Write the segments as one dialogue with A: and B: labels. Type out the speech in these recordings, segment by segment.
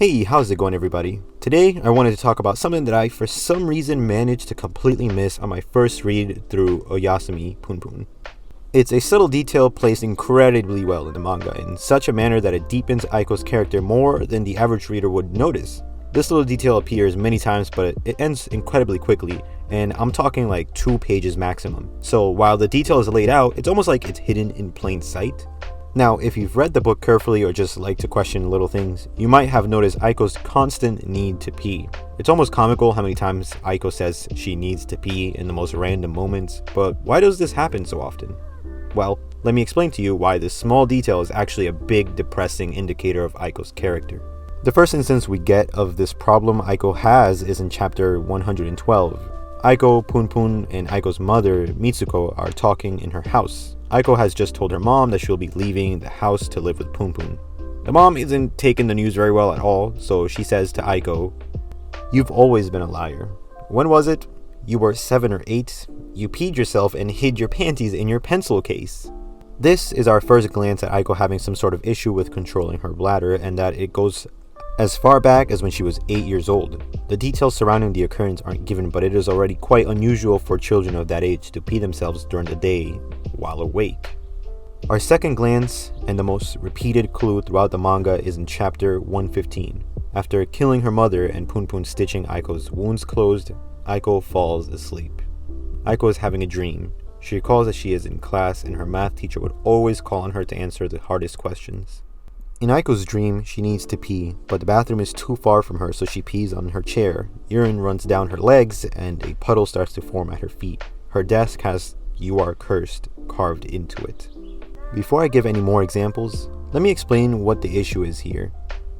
A: Hey, how's it going everybody? Today I wanted to talk about something that I for some reason managed to completely miss on my first read through Oyasumi Punpun. It's a subtle detail placed incredibly well in the manga in such a manner that it deepens Aiko's character more than the average reader would notice. This little detail appears many times, but it ends incredibly quickly, and I'm talking like 2 pages maximum. So while the detail is laid out, it's almost like it's hidden in plain sight. Now, if you've read the book carefully or just like to question little things, you might have noticed Aiko's constant need to pee. It's almost comical how many times Aiko says she needs to pee in the most random moments, but why does this happen so often? Well, let me explain to you why this small detail is actually a big depressing indicator of Aiko's character. The first instance we get of this problem Aiko has is in chapter 112. Aiko, Punpun, and Aiko's mother, Mitsuko, are talking in her house. Aiko has just told her mom that she'll be leaving the house to live with Punpun. The mom isn't taking the news very well at all, so she says to Aiko, "You've always been a liar. When was it? You were 7 or 8. You peed yourself and hid your panties in your pencil case." This is our first glance at Aiko having some sort of issue with controlling her bladder, and that it goes as far back as when she was 8 years old. The details surrounding the occurrence aren't given, but it is already quite unusual for children of that age to pee themselves during the day while awake. Our second glance, and the most repeated clue throughout the manga, is in chapter 115. After killing her mother and Punpun stitching Aiko's wounds closed, Aiko falls asleep. Aiko is having a dream. She recalls that she is in class and her math teacher would always call on her to answer the hardest questions. In Aiko's dream, she needs to pee, but the bathroom is too far from her, so she pees on her chair. Urine runs down her legs, and a puddle starts to form at her feet. Her desk has "You are cursed" carved into it. Before I give any more examples, let me explain what the issue is here.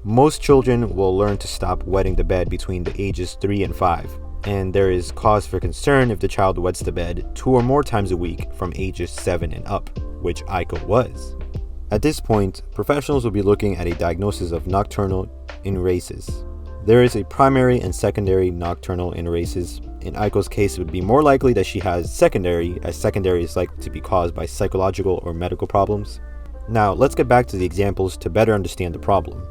A: Most children will learn to stop wetting the bed between the ages 3 and 5, and there is cause for concern if the child wets the bed 2 or more times a week from ages 7 and up, which Aiko was. At this point, professionals will be looking at a diagnosis of nocturnal enuresis. There is a primary and secondary nocturnal enuresis. In Aiko's case, it would be more likely that she has secondary, as secondary is likely to be caused by psychological or medical problems. Now, let's get back to the examples to better understand the problem.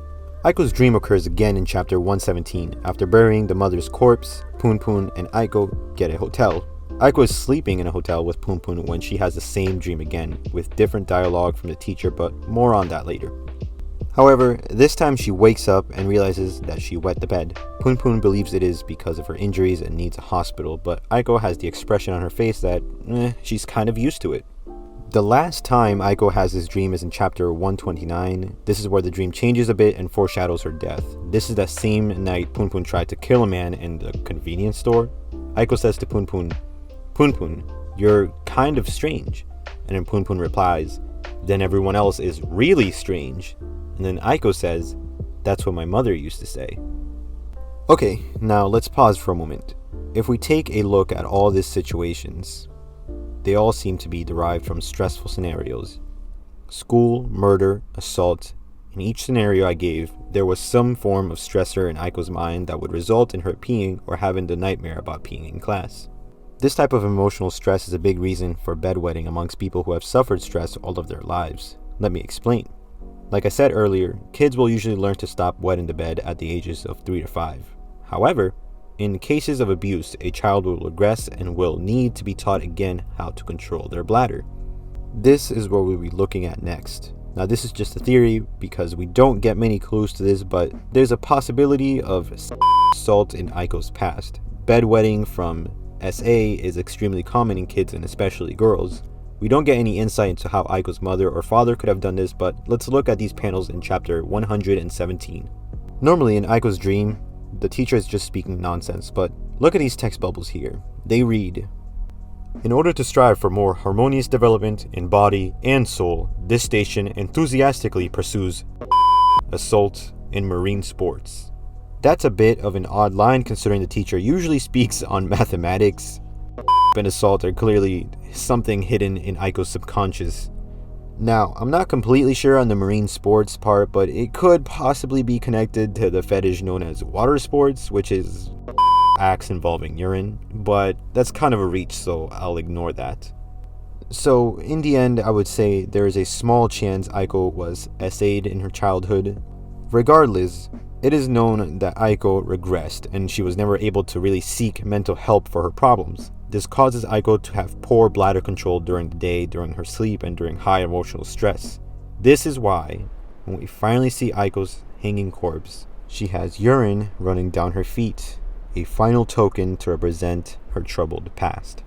A: Aiko's dream occurs again in chapter 117. After burying the mother's corpse, Punpun and Aiko get a hotel. Aiko is sleeping in a hotel with Punpun when she has the same dream again, with different dialogue from the teacher, but more on that later. However, this time she wakes up and realizes that she wet the bed. Punpun believes it is because of her injuries and needs a hospital, but Aiko has the expression on her face that, she's kind of used to it. The last time Aiko has this dream is in chapter 129. This is where the dream changes a bit and foreshadows her death. This is that same night Punpun tried to kill a man in the convenience store. Aiko says to Punpun, "Punpun, you're kind of strange." And then Punpun replies, "Then everyone else is really strange." And then Aiko says, "That's what my mother used to say." Okay, now let's pause for a moment. If we take a look at all these situations, they all seem to be derived from stressful scenarios. School, murder, assault. In each scenario I gave, there was some form of stressor in Aiko's mind that would result in her peeing or having the nightmare about peeing in class. This type of emotional stress is a big reason for bedwetting amongst people who have suffered stress all of their lives. Let me explain. Like I said earlier, kids will usually learn to stop wetting the bed at the ages of 3 to 5. However, in cases of abuse, a child will regress and will need to be taught again how to control their bladder. This is what we'll be looking at next. Now, this is just a theory because we don't get many clues to this, but there's a possibility of assault in Aiko's past. Bedwetting from SA is extremely common in kids and especially girls. We don't get any insight into how Aiko's mother or father could have done this, but let's look at these panels in chapter 117. Normally in Aiko's dream, the teacher is just speaking nonsense, but look at these text bubbles here. They read, "In order to strive for more harmonious development in body and soul, this station enthusiastically pursues assault in marine sports." That's a bit of an odd line considering the teacher usually speaks on mathematics. And assault are clearly something hidden in Aiko's subconscious. Now, I'm not completely sure on the marine sports part, but it could possibly be connected to the fetish known as water sports, which is acts involving urine, but that's kind of a reach, so I'll ignore that. So, in the end, I would say there is a small chance Aiko was SA'd in her childhood. Regardless, it is known that Aiko regressed and she was never able to really seek mental help for her problems. This causes Aiko to have poor bladder control during the day, during her sleep, and during high emotional stress. This is why, when we finally see Aiko's hanging corpse, she has urine running down her feet, a final token to represent her troubled past.